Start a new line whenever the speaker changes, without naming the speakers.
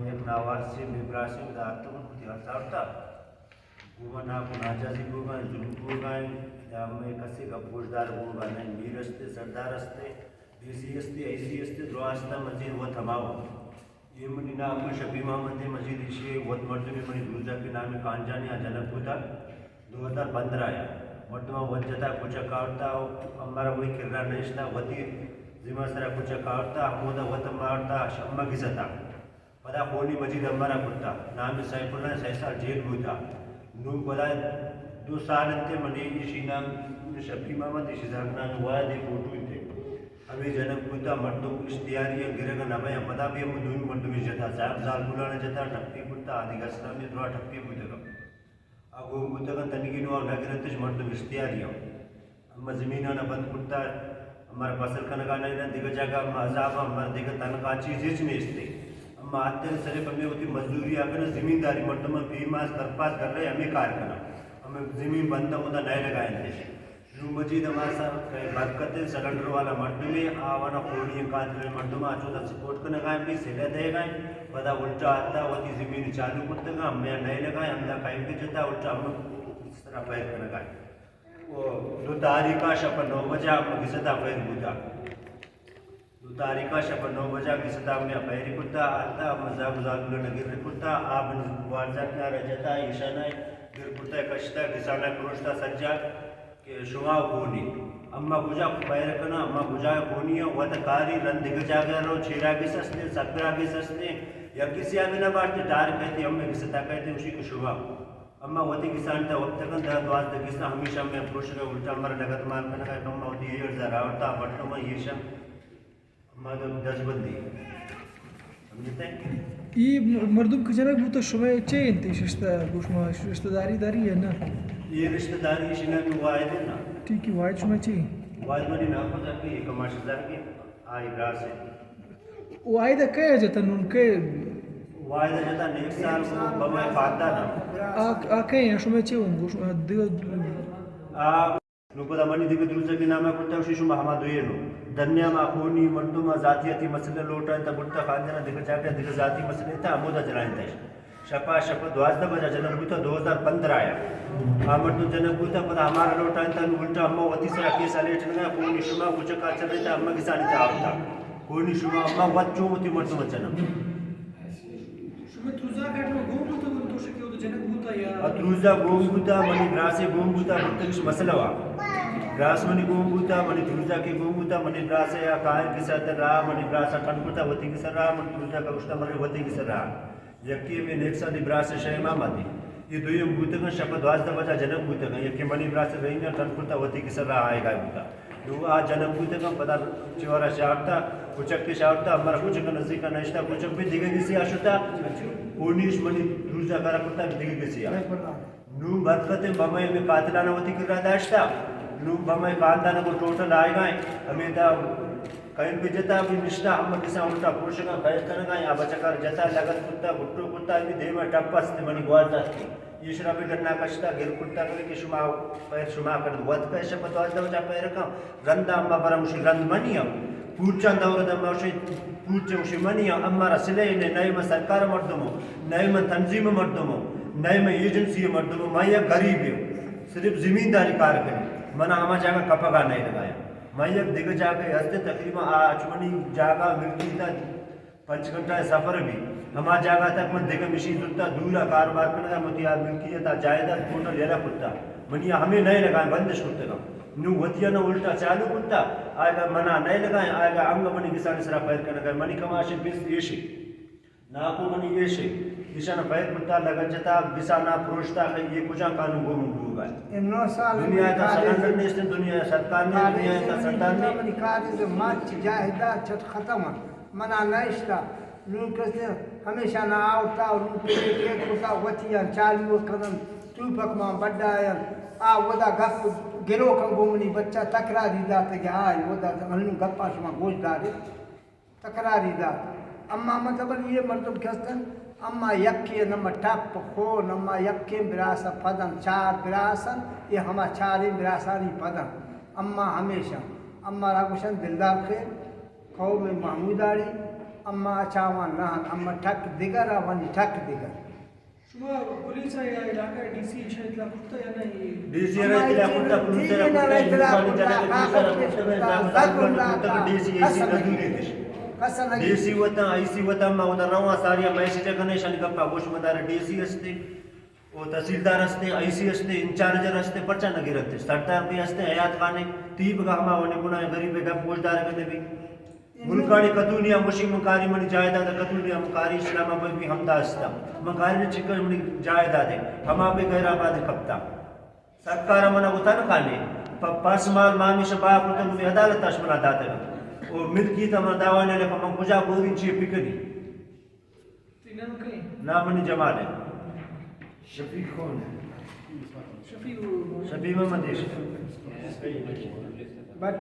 یک ناوارسی میبراسی دارتم تیاسارتا گوگنا کناجازی گوگا جنوب گوگا میں کسی کا پوشدار گوگا نہیں میرستے سردار استے دیسی استے ایسی استے دراستا مزید وہ تھماؤ یہ منی نام شبی محمد مزید ایشی وقت مرتبی منی دوزا کے نام کانجانی جنک ہوتا 2015 آیا مرتبہ وجتا کچھ کارتا ہمارا وہی کرنا نشتا وتی ذمہ سرا کچھ کارتا حمودہ وطن مارتا شمہ گزتا پدا خونی مجید ہمارا کتا نام سیف اللہ 6 سال جیل ہوتا نو پدا 2 سال انتے منی ایشی نام شبی محمد ایشی زاکنان وعدے فوٹو تھے ہمیں جنک ہوتا مردوں اشتیاری گرگا نمائے پدا بھی ہم دون مردوں جتا صاحب زال بلانا جتا ٹھپی کتا آدھی گسنا میں دروا ٹھپی ہوتا اگو گوتگا تنگینو اور نگرتش مردم اشتیاری ہو اما زمینانا بند کتا ہمارا فصل کنگا نہیں دیگا جاگا اما عذابا ہمارا دیگا تنگا چیز ہیچ نہیں استے اما آتے ہیں صرف ہمیں ہوتی مزدوری آگنا زمینداری مردم بیماز کرپاس کر رہے ہمیں کار کرنا ہمیں زمین بندہ ہوتا نئے لگائیں دے نو مجید ہمارا صاحب برکت سلنڈر والا مردم ہے آوانا خونی قاتل مردم آچو تا سپورٹ کرنے گائیں بھی سیلے دے گائیں پدا الٹا آتا ہوتی زمین چالو کرتے گا ہمیں نئے لگائیں ہم دا قائم بھی جتا الٹا ہم اس طرح پیر کرنے گائیں وہ 2 تاریخہ شپا 9 بجا ہم گستا پیر بودا 2 تاریخہ شپا 9 بجا گستا ہم نے پیر کرتا آتا ہم مزاق زاگلو نگر کرتا آپ وارزا کیا رجتا ایشانہ گر کرتا کشتا گسانا کروشتا سجا کہ شما کونی اما کجا پیر کنا اما کجا کونی ہے وہ تکاری رن دگ جاگا رو چھیرا کی سسنے سکرا کی سسنے یا کسی آگے نہ بارتے ڈار کہتے ہم میں کستا کہتے اسی کو شما اما وہ تی کسان تا وقت کن دا دواز دا کسا ہمیشہ میں پروش کا الٹا ہمارا نگت مان کنا کہ کم ہوتی ہے ارزا راوتا بٹنو میں یہ شم اما دا 10 بندی سمجھتے ہیں
یہ مردم کی جنگ بوتا شما چه انتی رشتہ داری ہے نا
یہ رشتہ داری شنہ بھی واحد ہے نا
ٹھیک ہے واحد شما چه
واحد منی نام پتا کہ یہ کماش دار کی آئی برار سے
واحد کیا جتا نون کے
واحد جتا نیک سال بمائے فاتح نا
آکے ہیں شما چه ہوں دیگا
نو پدا منی دیگه دوسرے کے نام کرتا ہے شما ہما دوئے نو دنیا ما خونی مردم ذاتیتی مسئلہ لوٹا ہے تا بڑتا خاندنا دیگه جاکے دیگه ذاتی مسئلہ تا عمودہ جلائیں تا شپا 12 بجا جنم ہوتا 2015 آیا آمد تو جنم ہوتا پدا ہمارا لوٹا ہے تا الٹا ہما وطی سرا کیسا لیٹن گیا خونی شما کچھ کا چل رہتا ہما کسانی تا آفتا خونی شما ہما وط چو ہوتی مردم جنم
شما تروزا کٹنا گوم بوتا گوم توشا کیا ہوتا جنگ بوتا یا
تروزا گوم بوتا منی گراسے گوم بوتا بودتاکش مسئلہ وا گراس منی گوم بوتا منی تروزا کی گوم بوتا منی گراسے یا کائن کسا تر رہا منی گراسا ٹھنڈ بوتا وطی کسا رہا منی تروزا کا گشتا منی وطی کسا رہا یکی میں نیک سا دی براس شہ امام آتی یہ دویم بوتگا شپا 12 بجا جنم بوتگا یکی منی براس رہینا ٹھنڈ بوتا وطی کسا رہا آئے گا بوتا دو آج جنم بوتگا پدا چورا شاورتا کچک کی شاورتا ہمارا کچک کا نزدیکا نشتا کچک بھی دیگه کسی آشتا اونیش منی روزا کرا کرتا دیگه کسی آشتا نو برکت بمائی میں قاتلانہ وطی کر رہا داشتا نو بمائی خاندانہ کو ٹوٹل آئے گئے ہمیں دا کہیں بھی جتا بھی نشتا ہم کسا الٹا پوشنگا بیت کرنگا یا بچکار جتا لگت کتا بھٹو کتا بھی دیما ٹپس تے منی گوار داستی یہ شرا بھی گرنا کشتا گر کتا کرے کہ شما پیر شما کرد وقت پیشا پتواز دا وجہ پیر کام رندہ اما برا مشی رند منی ہم پوچھا دورد اما مشی پوچھا مشی منی ہم اما رسلے نے نئے میں سرکار مردمو نئے میں تنظیم مردمو نئے میں ایجنسی مردمو میں یہ غریب ہوں صرف زمینداری کار کریں منا ہما جاگا کپگا نہیں لگایا میں یک دیگه جاگه ہستے تقریبا آچمنی جاگہ ملکی تا 5 گھنٹہ سفر بھی ہما جاگہ تک من دیگه مشی زدتا دورا کاروبار کرنا متیار ملکیتا جائیداد ٹوٹل لینا کرتا منیا ہمیں نہیں لگائیں بندش کرتے گا نو وطیا نہ الٹا چالو کرتا آئے گا منا نہیں لگائیں آئے گا انگا منی کسانی سرا پیر کرنا گئے منی کماشی بیس ایشی ناکو منی ایشی کسانا پیر کرتا لگا جتا بسانا پروشتا یہ کچھا قانون گو منگو دنیا تا سلندر نیستن دنیا سرکار نے دنیا تا سردار نے
منی کاری مات جاہدہ چھت ختم منا نشتا نون کسے ہمیشہ نہ آوتا اور نون پہ ایک ہوتا وطیاں چالو قدم تو پک ماں بڑا ہے ودا گپ گرو کن گومنی بچہ تکراری داتا کہ آئی ودا ہنو گپا شما گوش داری تکراری داتا اما مطلب یہ مردم کستن اما یکی نما ٹپ خو نما یکی براسا پدن 4 براسن یہ ہما 4 براسانی پدن اما ہمیشہ اما راگوشن دلدار خیر قوم محمود آری اما اچاوان نهان اما ٹھک دیگر آوانی ٹھک دیگر
شما پولیس یا علاقہ ڈی سی شاید اطلاع کرتا یا نہیں
ڈی سی را اطلاع کرتا پولیس را ڈی سی وطن آئی سی وطن ما وطن روا ساریا میسیج کنیشن گپا گوش مدار ڈی سی استے او تحصیلدار استے آئی سی استے انچارجر استے پرچہ نگی رکھتے سردار بھی استے حیات خانے تیب گاہما ونے گناہ غریب گپ گوشدار کنے بھی ملکانی کتونیا مشی مکاری منی جائیداد کتونیا مکاری اسلام آباد بھی ہمدا استا مکاری نے چکر منی جائیداد ہما بھی غیر آباد کپتا سرکار منا ہوتا نہ کھانے پاس مال مامی شبا کتن بھی عدالت اشمنا داتا ہے اور ملکی تمنا دعوانے لے من کجا بودین چیئے پکنی
تینم کہیں
نام منی جمال ہے
شفیع کون ہے؟ شفیع
شفیع محمد